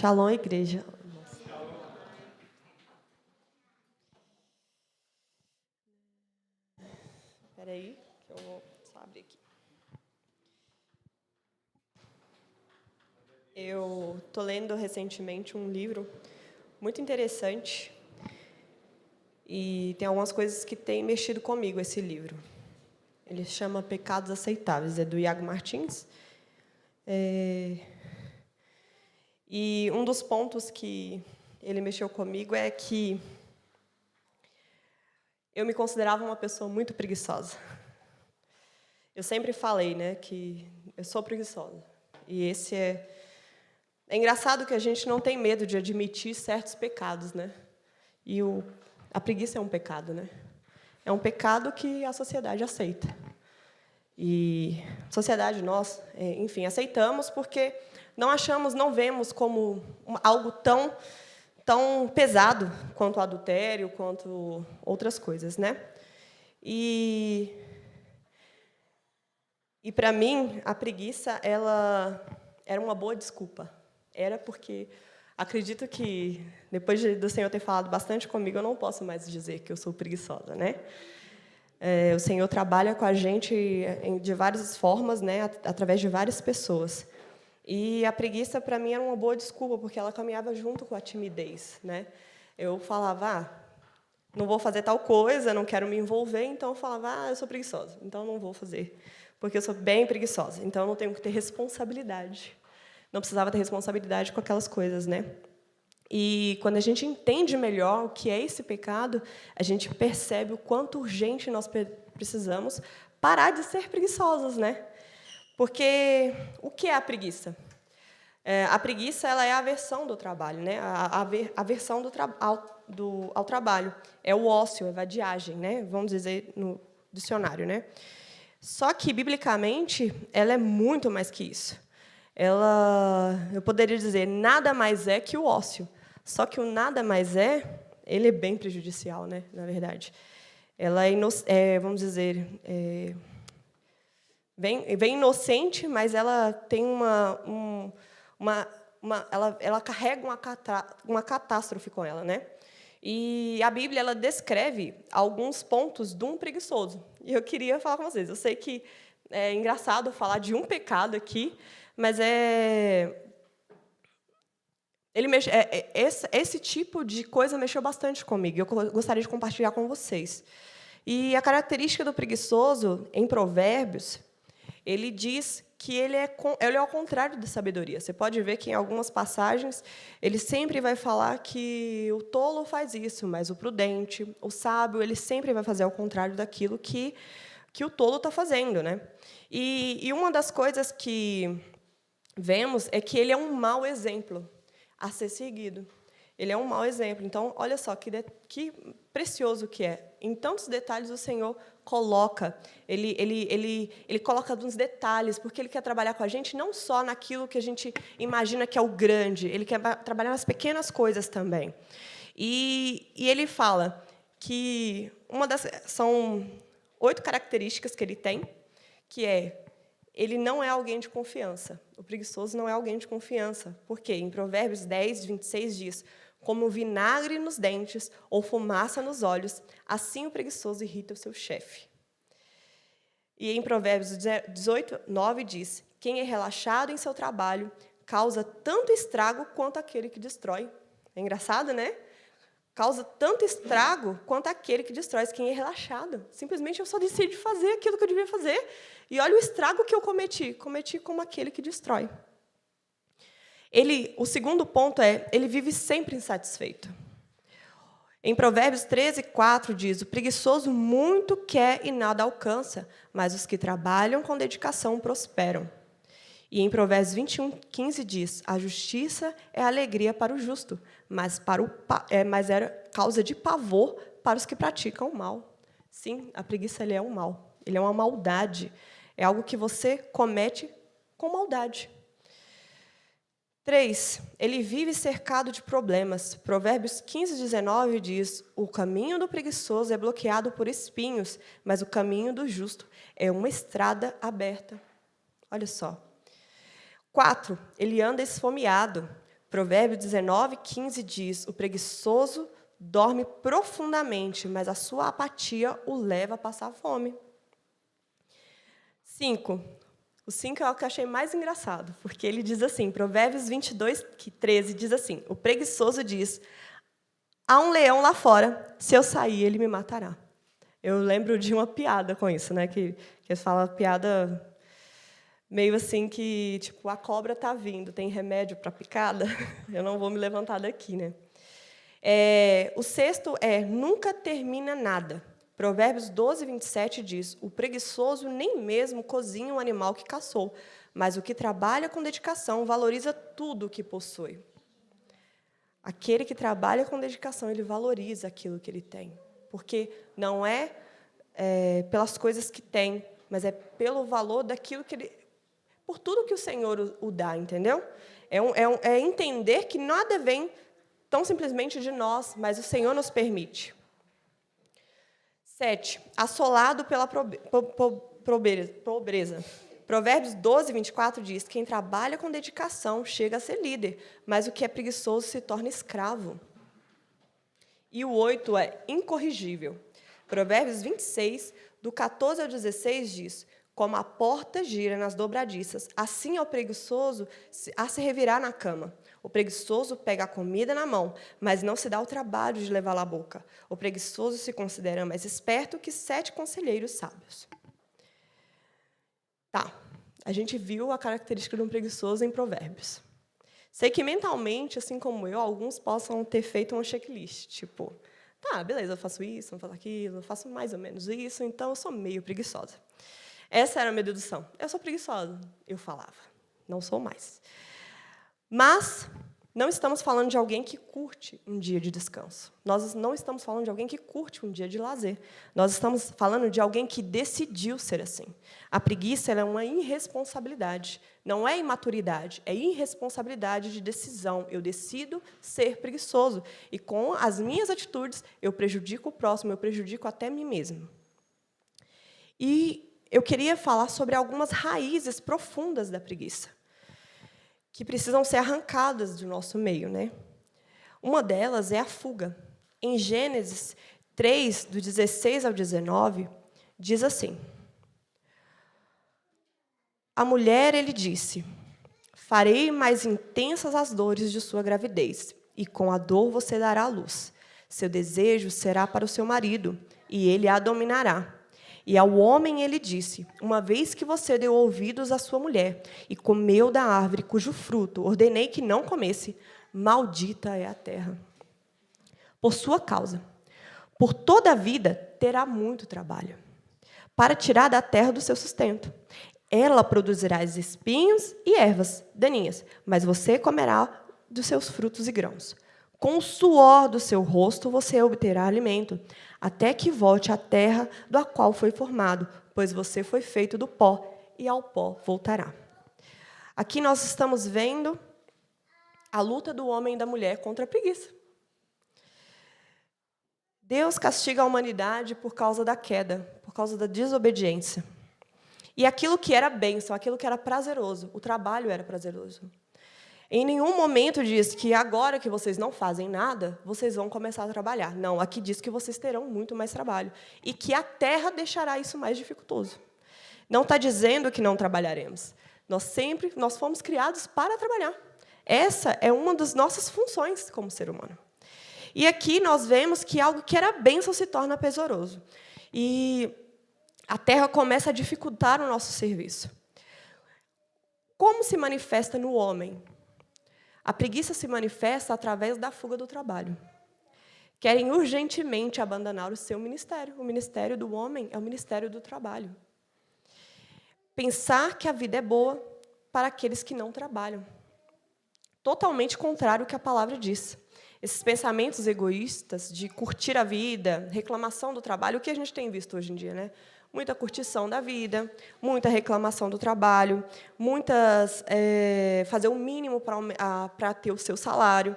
Shalom, igreja. Espera aí, que eu vou só abrir aqui. Eu estou lendo recentemente um livro muito interessante e tem algumas coisas que têm mexido comigo, esse livro. Ele se chama Pecados Aceitáveis, é do Iago Martins. E um dos pontos que ele mexeu comigo é que eu me considerava uma pessoa muito preguiçosa. Eu sempre falei, né, que eu sou preguiçosa. E esse é engraçado que a gente não tem medo de admitir certos pecados, né? E a preguiça é um pecado, né? É um pecado que a sociedade aceita. E a sociedade, nós, enfim, aceitamos porque não vemos como algo tão pesado quanto o adultério, quanto outras coisas, né? E para mim, a preguiça, ela era uma boa desculpa. Era porque acredito que, depois do Senhor ter falado bastante comigo, eu não posso mais dizer que eu sou preguiçosa, né? O Senhor trabalha com a gente de várias formas, né? Através de várias pessoas. E a preguiça, para mim, era uma boa desculpa, porque ela caminhava junto com a timidez, né? Eu falava, não vou fazer tal coisa, não quero me envolver, então eu falava, eu sou preguiçosa, então não vou fazer, porque eu sou bem preguiçosa, então eu não tenho que ter responsabilidade. Não precisava ter responsabilidade com aquelas coisas, né? E quando a gente entende melhor o que é esse pecado, a gente percebe o quanto urgente nós precisamos parar de ser preguiçosos, né? Porque o que é a preguiça? A preguiça, ela é a aversão do trabalho, né? A aversão ao trabalho. É o ócio, é a vadiagem, né? Vamos dizer no dicionário, né? Só que, biblicamente, ela é muito mais que isso. Eu poderia dizer, nada mais é que o ócio. Só que o nada mais ele é bem prejudicial, né? Na verdade. Ela vamos dizer, bem inocente, mas ela tem ela carrega uma catástrofe com ela, né? E a Bíblia, ela descreve alguns pontos de um preguiçoso. E eu queria falar com vocês. Eu sei que é engraçado falar de um pecado aqui, mas esse tipo de coisa mexeu bastante comigo. Eu gostaria de compartilhar com vocês. E a característica do preguiçoso, em Provérbios, ele diz que ele é ao contrário da sabedoria. Você pode ver que, em algumas passagens, ele sempre vai falar que o tolo faz isso, mas o prudente, o sábio, ele sempre vai fazer ao contrário daquilo que o tolo está fazendo, né? E uma das coisas que vemos é que ele é um mau exemplo a ser seguido. Ele é um mau exemplo. Então, olha só que precioso que é. Em tantos detalhes, o Senhor coloca. Ele coloca nos detalhes, porque Ele quer trabalhar com a gente não só naquilo que a gente imagina que é o grande, Ele quer trabalhar nas pequenas coisas também. E Ele fala que são 8 características que Ele tem, que ele não é alguém de confiança. O preguiçoso não é alguém de confiança. Por quê? Em Provérbios 10, 26 diz: como vinagre nos dentes ou fumaça nos olhos, assim o preguiçoso irrita o seu chefe. E em Provérbios 18, 9 diz: quem é relaxado em seu trabalho causa tanto estrago quanto aquele que destrói. É engraçado, né? Causa tanto estrago quanto aquele que destrói. Quem é relaxado. Simplesmente eu só decidi fazer aquilo que eu devia fazer. E olha o estrago que eu cometi. Cometi como aquele que destrói. O segundo ponto ele vive sempre insatisfeito. Em Provérbios 13, 4 diz: o preguiçoso muito quer e nada alcança, mas os que trabalham com dedicação prosperam. E em Provérbios 21, 15 diz: a justiça é alegria para o justo, mas é causa de pavor para os que praticam o mal. Sim, a preguiça é um mal. Ele é uma maldade. É algo que você comete com maldade. 3. Ele vive cercado de problemas. Provérbios 15, 19 diz: o caminho do preguiçoso é bloqueado por espinhos, mas o caminho do justo é uma estrada aberta. Olha só. 4. Ele anda esfomeado. Provérbios 19:15 diz: o preguiçoso dorme profundamente, mas a sua apatia o leva a passar fome. 5. O 5 é o que eu achei mais engraçado, porque ele diz assim, Provérbios 22:13 diz assim: o preguiçoso diz: há um leão lá fora, se eu sair, ele me matará. Eu lembro de uma piada com isso, né? Que eles falam piada meio assim que, tipo, a cobra está vindo, tem remédio para picada, eu não vou me levantar daqui, né? O 6º é: nunca termina nada. Provérbios 12:27 diz: o preguiçoso nem mesmo cozinha o animal que caçou, mas o que trabalha com dedicação valoriza tudo o que possui. Aquele que trabalha com dedicação, ele valoriza aquilo que ele tem, porque não é pelas coisas que tem, mas é pelo valor daquilo que ele... por tudo que o Senhor o dá, entendeu? É entender que nada vem tão simplesmente de nós, mas o Senhor nos permite. 7. Assolado pela pobreza. Provérbios 12:24 diz: quem trabalha com dedicação chega a ser líder, mas o que é preguiçoso se torna escravo. E o 8 é incorrigível. Provérbios 26, do 14 ao 16 diz: como a porta gira nas dobradiças, assim é o preguiçoso a se revirar na cama. O preguiçoso pega a comida na mão, mas não se dá o trabalho de levá-la à boca. O preguiçoso se considera mais esperto que 7 conselheiros sábios. Tá, a gente viu a característica de um preguiçoso em Provérbios. Sei que mentalmente, assim como eu, alguns possam ter feito um checklist, tipo, tá, beleza, eu faço isso, eu faço aquilo, eu faço mais ou menos isso, então eu sou meio preguiçosa. Essa era a minha dedução. Eu sou preguiçosa, eu falava. Não sou mais. Mas não estamos falando de alguém que curte um dia de descanso. Nós não estamos falando de alguém que curte um dia de lazer. Nós estamos falando de alguém que decidiu ser assim. A preguiça ela é uma irresponsabilidade. Não é imaturidade, é irresponsabilidade de decisão. Eu decido ser preguiçoso. E, com as minhas atitudes, eu prejudico o próximo, eu prejudico até mim mesmo. E eu queria falar sobre algumas raízes profundas da preguiça, que precisam ser arrancadas do nosso meio, né? Uma delas é a fuga. Em Gênesis 3, do 16 ao 19, diz assim: a mulher, ele disse: farei mais intensas as dores de sua gravidez, e com a dor você dará à luz. Seu desejo será para o seu marido, e ele a dominará. E ao homem ele disse: uma vez que você deu ouvidos à sua mulher e comeu da árvore cujo fruto ordenei que não comesse, maldita é a terra por sua causa. Por toda a vida terá muito trabalho para tirar da terra do seu sustento. Ela produzirá espinhos e ervas daninhas, mas você comerá dos seus frutos e grãos. Com o suor do seu rosto você obterá alimento, até que volte à terra da qual foi formado, pois você foi feito do pó, e ao pó voltará. Aqui nós estamos vendo a luta do homem e da mulher contra a preguiça. Deus castiga a humanidade por causa da queda, por causa da desobediência. E aquilo que era bênção, aquilo que era prazeroso, o trabalho era prazeroso. Em nenhum momento diz que agora que vocês não fazem nada, vocês vão começar a trabalhar. Não, aqui diz que vocês terão muito mais trabalho. E que a terra deixará isso mais dificultoso. Não está dizendo que não trabalharemos. Nós fomos criados para trabalhar. Essa é uma das nossas funções como ser humano. E aqui nós vemos que algo que era bênção se torna pesoroso. E a terra começa a dificultar o nosso serviço. Como se manifesta no homem? A preguiça se manifesta através da fuga do trabalho. Querem urgentemente abandonar o seu ministério. O ministério do homem é o ministério do trabalho. Pensar que a vida é boa para aqueles que não trabalham. Totalmente contrário ao que a palavra diz. Esses pensamentos egoístas de curtir a vida, reclamação do trabalho, o que a gente tem visto hoje em dia, né? Muita curtição da vida, muita reclamação do trabalho, fazer o mínimo para ter o seu salário,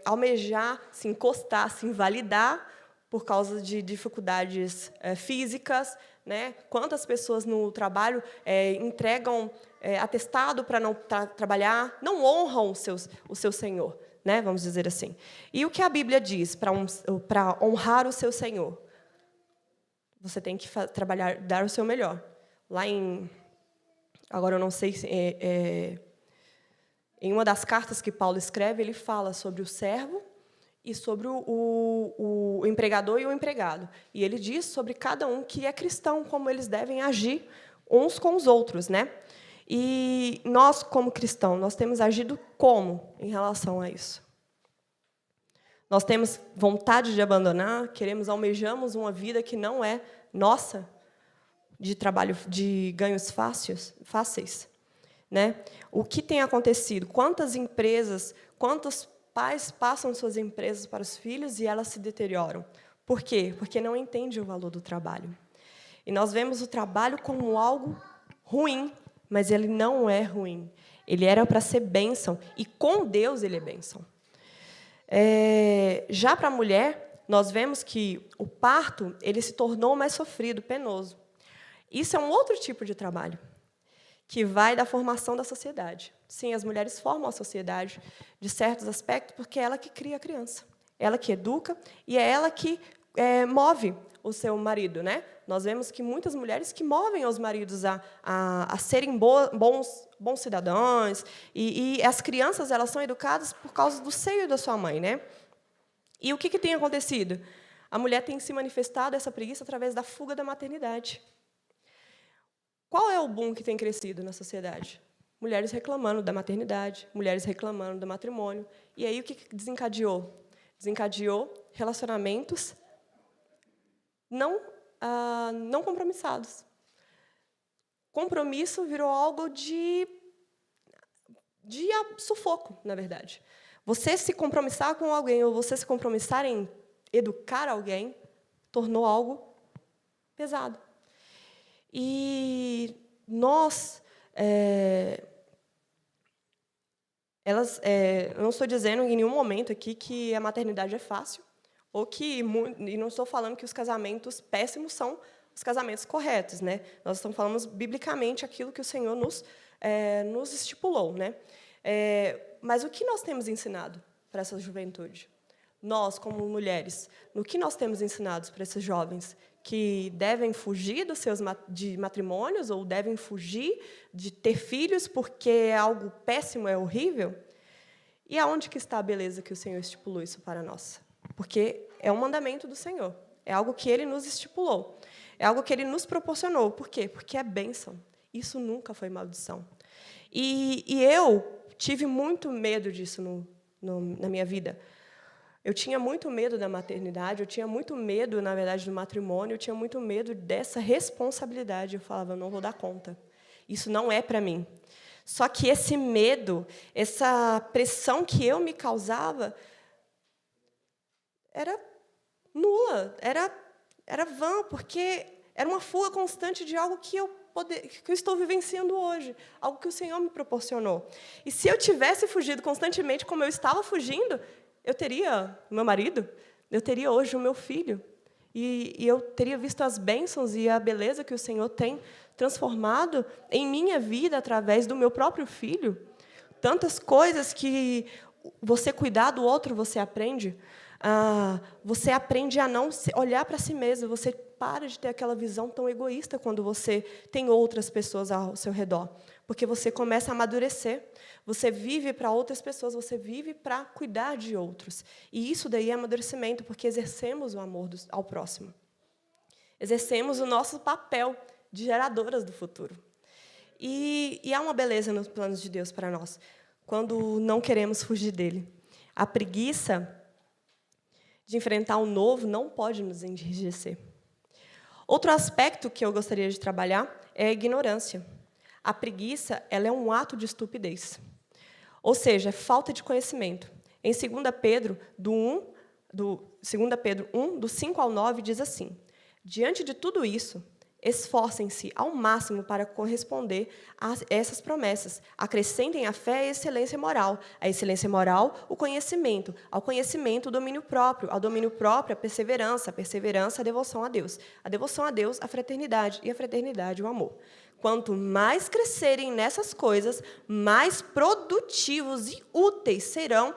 almejar, se encostar, se invalidar por causa de dificuldades físicas, né? Quantas pessoas no trabalho entregam atestado para não trabalhar, não honram o seu senhor, né? Vamos dizer assim. E o que a Bíblia diz para honrar o seu senhor? Você tem que trabalhar, dar o seu melhor. Lá agora eu não sei se em uma das cartas que Paulo escreve, ele fala sobre o servo e sobre o empregador e o empregado. E ele diz sobre cada um que é cristão, como eles devem agir uns com os outros, né? E nós, como cristãos, nós temos agido como em relação a isso? Nós temos vontade de abandonar, almejamos uma vida que não é nossa, de trabalho, de ganhos fáceis, né? O que tem acontecido? Quantas empresas, quantos pais passam suas empresas para os filhos e elas se deterioram? Por quê? Porque não entendem o valor do trabalho. E nós vemos o trabalho como algo ruim, mas ele não é ruim. Ele era para ser bênção, e com Deus ele é bênção. Já para a mulher, nós vemos que o parto ele se tornou mais sofrido, penoso. Isso é um outro tipo de trabalho, que vai da formação da sociedade. Sim, as mulheres formam a sociedade de certos aspectos, porque é ela que cria a criança, ela que educa, e é ela que move o seu marido, né? Nós vemos que muitas mulheres que movem os maridos a serem bons cidadãos, e as crianças elas são educadas por causa do seio da sua mãe, né? E o que tem acontecido? A mulher tem se manifestado essa preguiça através da fuga da maternidade. Qual é o boom que tem crescido na sociedade? Mulheres reclamando da maternidade, mulheres reclamando do matrimônio. E aí o que desencadeou? Desencadeou relacionamentos não compromissados. Compromisso virou algo de sufoco, na verdade. Você se compromissar com alguém ou você se compromissar em educar alguém tornou algo pesado. E nós, eu não estou dizendo em nenhum momento aqui que a maternidade é fácil, e não estou falando que os casamentos péssimos são os casamentos corretos, né? Nós estamos falando biblicamente aquilo que o Senhor nos estipulou, né? Mas o que nós temos ensinado para essa juventude? Nós, como mulheres, no que nós temos ensinado para esses jovens que devem fugir de matrimônios ou devem fugir de ter filhos porque é algo péssimo, é horrível? E aonde que está a beleza que o Senhor estipulou isso para nós? Porque é um mandamento do Senhor, é algo que Ele nos estipulou, é algo que Ele nos proporcionou. Por quê? Porque é bênção. Isso nunca foi maldição. E eu tive muito medo disso na minha vida. Eu tinha muito medo da maternidade, eu tinha muito medo, na verdade, do matrimônio, eu tinha muito medo dessa responsabilidade. Eu falava, eu não vou dar conta. Isso não é para mim. Só que esse medo, essa pressão que eu me causava, era nula, era vã, porque era uma fuga constante de algo que eu estou vivenciando hoje, algo que o Senhor me proporcionou. E se eu tivesse fugido constantemente como eu estava fugindo, eu teria o meu marido, eu teria hoje o meu filho, e eu teria visto as bênçãos e a beleza que o Senhor tem transformado em minha vida através do meu próprio filho. Tantas coisas que você cuidar do outro, você aprende. Você aprende a não olhar para si mesmo, você para de ter aquela visão tão egoísta quando você tem outras pessoas ao seu redor, porque você começa a amadurecer, você vive para outras pessoas, você vive para cuidar de outros. E isso daí é amadurecimento, porque exercemos o amor ao próximo. Exercemos o nosso papel de geradoras do futuro. E há uma beleza nos planos de Deus para nós, quando não queremos fugir dele. A preguiça de enfrentar o novo não pode nos enrijecer. Outro aspecto que eu gostaria de trabalhar é a ignorância. A preguiça ela é um ato de estupidez, ou seja, é falta de conhecimento. Em 2 Pedro 1, do 5 ao 9, diz assim: diante de tudo isso, esforcem-se ao máximo para corresponder a essas promessas. Acrescentem à fé a excelência moral, o conhecimento, ao conhecimento o domínio próprio, ao domínio próprio a perseverança, a devoção a Deus, a fraternidade e a fraternidade o amor. Quanto mais crescerem nessas coisas, mais produtivos e úteis serão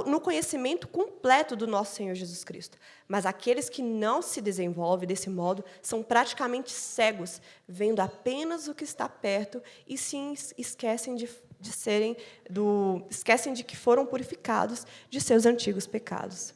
no conhecimento completo do nosso Senhor Jesus Cristo. Mas aqueles que não se desenvolvem desse modo são praticamente cegos, vendo apenas o que está perto e se esquecem esquecem de que foram purificados de seus antigos pecados.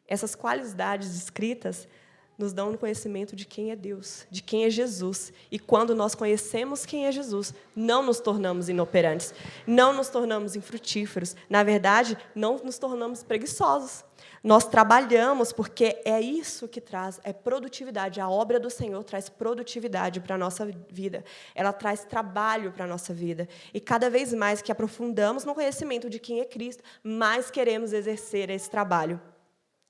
Essas qualidades descritas nos dão no conhecimento de quem é Deus, de quem é Jesus. E quando nós conhecemos quem é Jesus, não nos tornamos inoperantes, não nos tornamos infrutíferos. Na verdade, não nos tornamos preguiçosos. Nós trabalhamos porque é isso que traz, é produtividade. A obra do Senhor traz produtividade para a nossa vida. Ela traz trabalho para a nossa vida. E cada vez mais que aprofundamos no conhecimento de quem é Cristo, mais queremos exercer esse trabalho.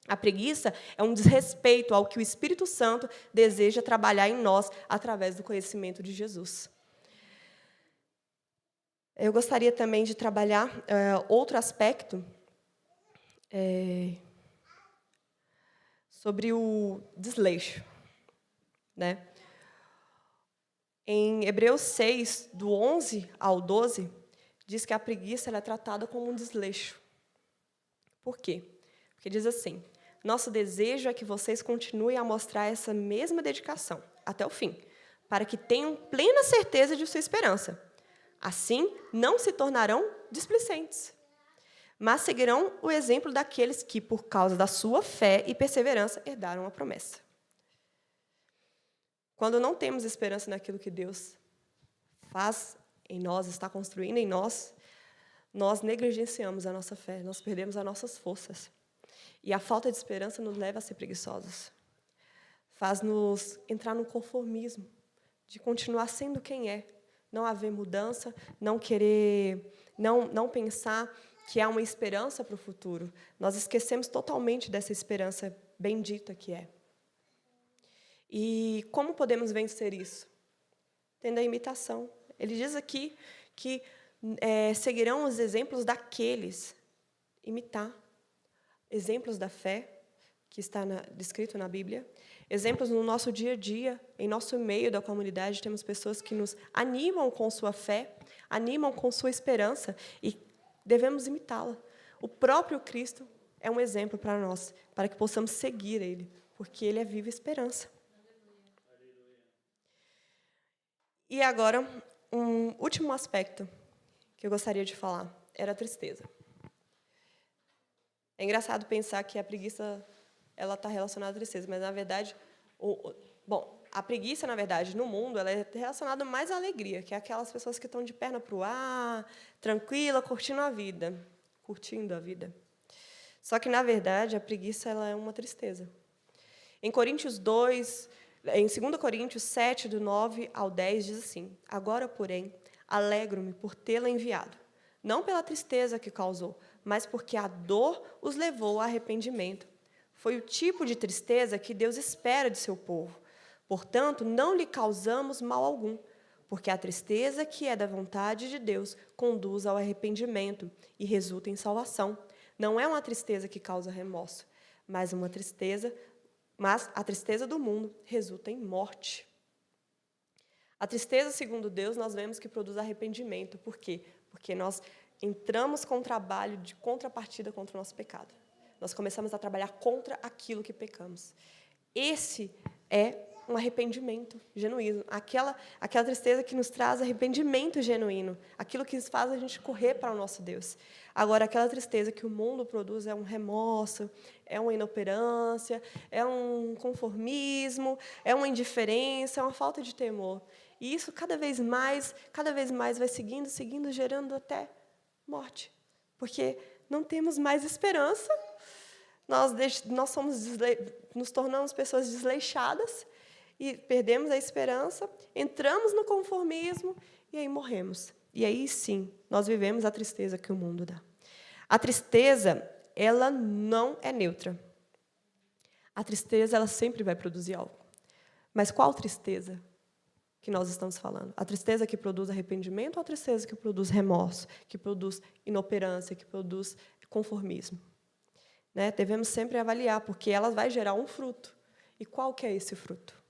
A preguiça é um desrespeito ao que o Espírito Santo deseja trabalhar em nós através do conhecimento de Jesus. Eu gostaria também de trabalhar outro aspecto sobre o desleixo, né? Em Hebreus 6, do 11 ao 12, diz que a preguiça ela é tratada como um desleixo. Por quê? Porque diz assim: nosso desejo é que vocês continuem a mostrar essa mesma dedicação até o fim, para que tenham plena certeza de sua esperança. Assim, não se tornarão displicentes, mas seguirão o exemplo daqueles que, por causa da sua fé e perseverança, herdaram a promessa. Quando não temos esperança naquilo que Deus faz em nós, está construindo em nós, nós negligenciamos a nossa fé, nós perdemos as nossas forças. E a falta de esperança nos leva a ser preguiçosos. Faz-nos entrar no conformismo, de continuar sendo quem é. Não haver mudança, não querer, não pensar que há uma esperança para o futuro. Nós esquecemos totalmente dessa esperança bendita que é. E como podemos vencer isso? Tendo a imitação. Ele diz aqui que seguirão os exemplos daqueles. Imitar. Exemplos da fé, que está descrito na Bíblia. Exemplos no nosso dia a dia, em nosso meio da comunidade, temos pessoas que nos animam com sua fé, animam com sua esperança, e devemos imitá-la. O próprio Cristo é um exemplo para nós, para que possamos seguir Ele, porque Ele é viva esperança. E agora, um último aspecto que eu gostaria de falar, era a tristeza. É engraçado pensar que a preguiça ela está relacionada à tristeza, mas, na verdade, a preguiça, na verdade, no mundo, ela é relacionada mais à alegria, que é aquelas pessoas que estão de perna para o ar, tranquila, curtindo a vida. Só que, na verdade, a preguiça ela é uma tristeza. Em 2 Coríntios 7, do 9 ao 10, diz assim: agora, porém, alegro-me por tê-la enviado, não pela tristeza que causou, mas porque a dor os levou ao arrependimento. Foi o tipo de tristeza que Deus espera de seu povo. Portanto, não lhe causamos mal algum, porque a tristeza que é da vontade de Deus conduz ao arrependimento e resulta em salvação. Não é uma tristeza que causa remorso, mas a tristeza do mundo resulta em morte. A tristeza, segundo Deus, nós vemos que produz arrependimento. Por quê? Porque nós entramos com um trabalho de contrapartida contra o nosso pecado. Nós começamos a trabalhar contra aquilo que pecamos. Esse é um arrependimento genuíno. Aquela tristeza que nos traz arrependimento genuíno. Aquilo que faz a gente correr para o nosso Deus. Agora, aquela tristeza que o mundo produz é um remorso, é uma inoperância, é um conformismo, é uma indiferença, é uma falta de temor. E isso cada vez mais vai seguindo, gerando até morte. Porque não temos mais esperança, nós nos tornamos pessoas desleixadas e perdemos a esperança, entramos no conformismo e aí morremos. E aí, sim, nós vivemos a tristeza que o mundo dá. A tristeza, ela não é neutra. A tristeza, ela sempre vai produzir algo. Mas qual tristeza que nós estamos falando? A tristeza que produz arrependimento ou a tristeza que produz remorso, que produz inoperância, que produz conformismo? Né? Devemos sempre avaliar, porque ela vai gerar um fruto. E qual que é esse fruto?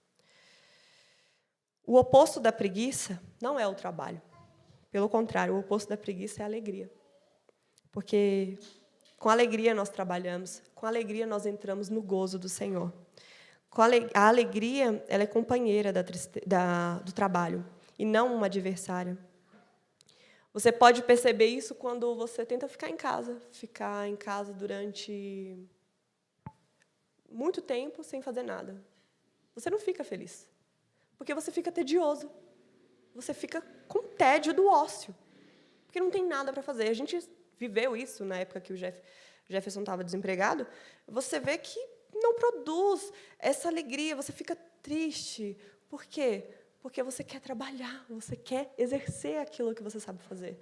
O oposto da preguiça não é o trabalho. Pelo contrário, o oposto da preguiça é a alegria. Porque com alegria nós trabalhamos, com alegria nós entramos no gozo do Senhor. A alegria, ela é companheira do trabalho, e não uma adversária. Você pode perceber isso quando você tenta ficar em casa durante muito tempo sem fazer nada. Você não fica feliz, porque você fica tedioso. Você fica com tédio do ócio, porque não tem nada para fazer. A gente viveu isso na época que o Jefferson estava desempregado. Você vê que não produz essa alegria, você fica triste. Por quê? Porque você quer trabalhar, você quer exercer aquilo que você sabe fazer.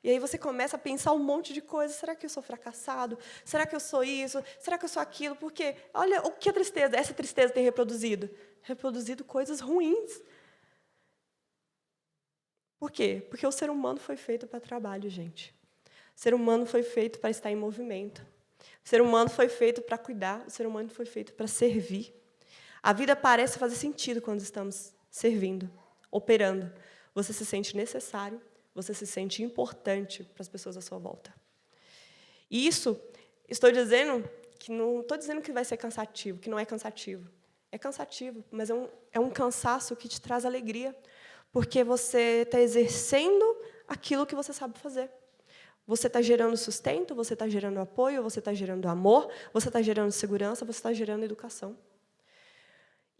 E aí você começa a pensar um monte de coisas. Será que eu sou fracassado? Será que eu sou isso? Será que eu sou aquilo? Porque, olha, o que a tristeza, essa tristeza tem reproduzido? Reproduzido coisas ruins. Por quê? Porque o ser humano foi feito para trabalho, gente. O ser humano foi feito para estar em movimento. O ser humano foi feito para cuidar. O ser humano foi feito para servir. A vida parece fazer sentido quando estamos servindo, operando. Você se sente necessário, você se sente importante para as pessoas à sua volta. E isso, estou dizendo que não estou dizendo que vai ser cansativo, que não é cansativo. É cansativo, mas é um cansaço que te traz alegria, porque você está exercendo aquilo que você sabe fazer. Você está gerando sustento, você está gerando apoio, você está gerando amor, você está gerando segurança, você está gerando educação.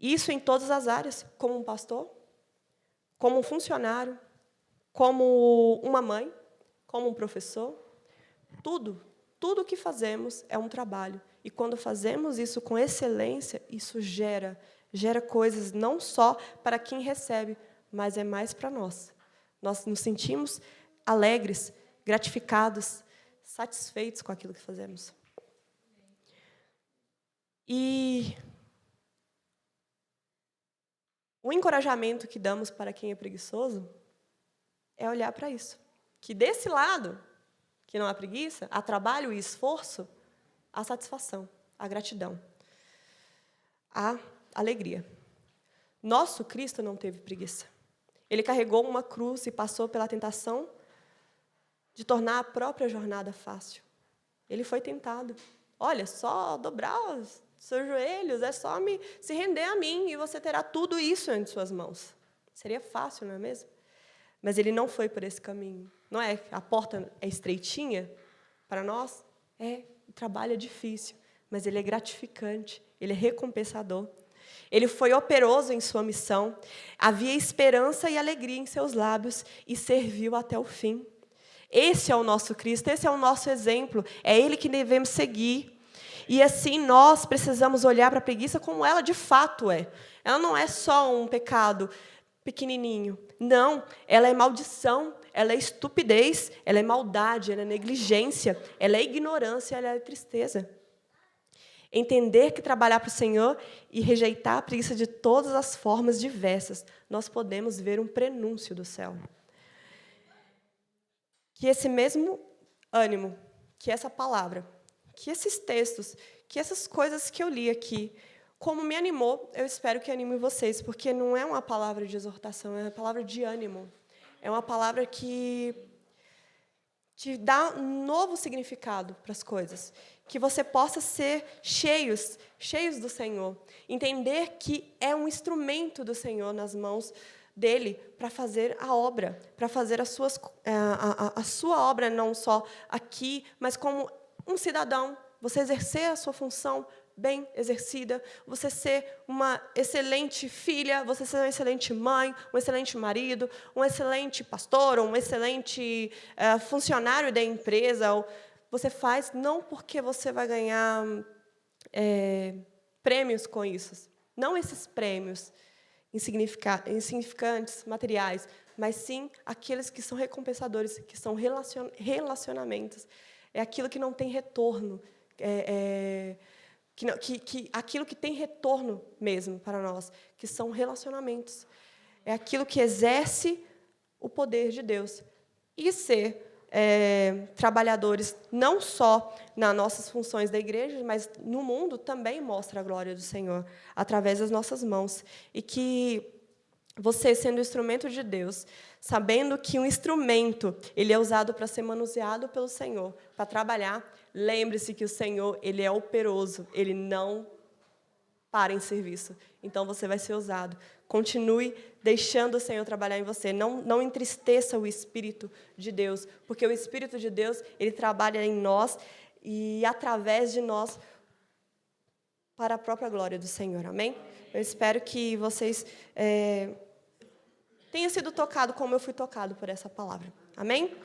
Isso em todas as áreas, como um pastor, como um funcionário, como uma mãe, como um professor. Tudo o que fazemos é um trabalho. E quando fazemos isso com excelência, isso gera coisas não só para quem recebe, mas é mais para nós. Nós nos sentimos alegres, gratificados, satisfeitos com aquilo que fazemos. E o encorajamento que damos para quem é preguiçoso é olhar para isso. Que desse lado, que não há preguiça, há trabalho e esforço, há satisfação, há gratidão, há alegria. Nosso Cristo não teve preguiça. Ele carregou uma cruz e passou pela tentação de tornar a própria jornada fácil. Ele foi tentado. Olha, só dobrar os seus joelhos, é só se render a mim e você terá tudo isso em suas mãos. Seria fácil, não é mesmo? Mas ele não foi por esse caminho. Não é? A porta é estreitinha para nós? O trabalho é difícil, mas ele é gratificante, ele é recompensador. Ele foi operoso em sua missão, havia esperança e alegria em seus lábios e serviu até o fim. Esse é o nosso Cristo, esse é o nosso exemplo, é Ele que devemos seguir. E assim nós precisamos olhar para a preguiça como ela de fato é. Ela não é só um pecado pequenininho. Não, ela é maldição, ela é estupidez, ela é maldade, ela é negligência, ela é ignorância, ela é tristeza. Entender que trabalhar para o Senhor e rejeitar a preguiça de todas as formas diversas, nós podemos ver um prenúncio do céu. Que esse mesmo ânimo, que essa palavra, que esses textos, que essas coisas que eu li aqui, como me animou, eu espero que anime vocês, porque não é uma palavra de exortação, é uma palavra de ânimo. É uma palavra que te dá um novo significado para as coisas. Que você possa ser cheios do Senhor. Entender que é um instrumento do Senhor nas mãos dele para fazer a obra, para fazer a sua obra não só aqui, mas como um cidadão, você exercer a sua função bem exercida, você ser uma excelente filha, você ser uma excelente mãe, um excelente marido, um excelente pastor, ou um excelente funcionário da empresa. Você faz não porque você vai ganhar prêmios com isso, não esses prêmios insignificantes, materiais, mas sim aqueles que são recompensadores, que são relacionamentos. É aquilo que não tem retorno, aquilo que tem retorno mesmo para nós, que são relacionamentos. É aquilo que exerce o poder de Deus. E ser trabalhadores, não só nas nossas funções da igreja, mas no mundo também mostra a glória do Senhor, através das nossas mãos. E que você sendo instrumento de Deus, sabendo que um instrumento, ele é usado para ser manuseado pelo Senhor, para trabalhar, lembre-se que o Senhor, ele é operoso, ele não para em serviço. Então, você vai ser usado. Continue deixando o Senhor trabalhar em você. Não entristeça o Espírito de Deus, porque o Espírito de Deus, ele trabalha em nós e através de nós para a própria glória do Senhor. Amém? Eu espero que vocês tenham sido tocados como eu fui tocado por essa palavra. Amém?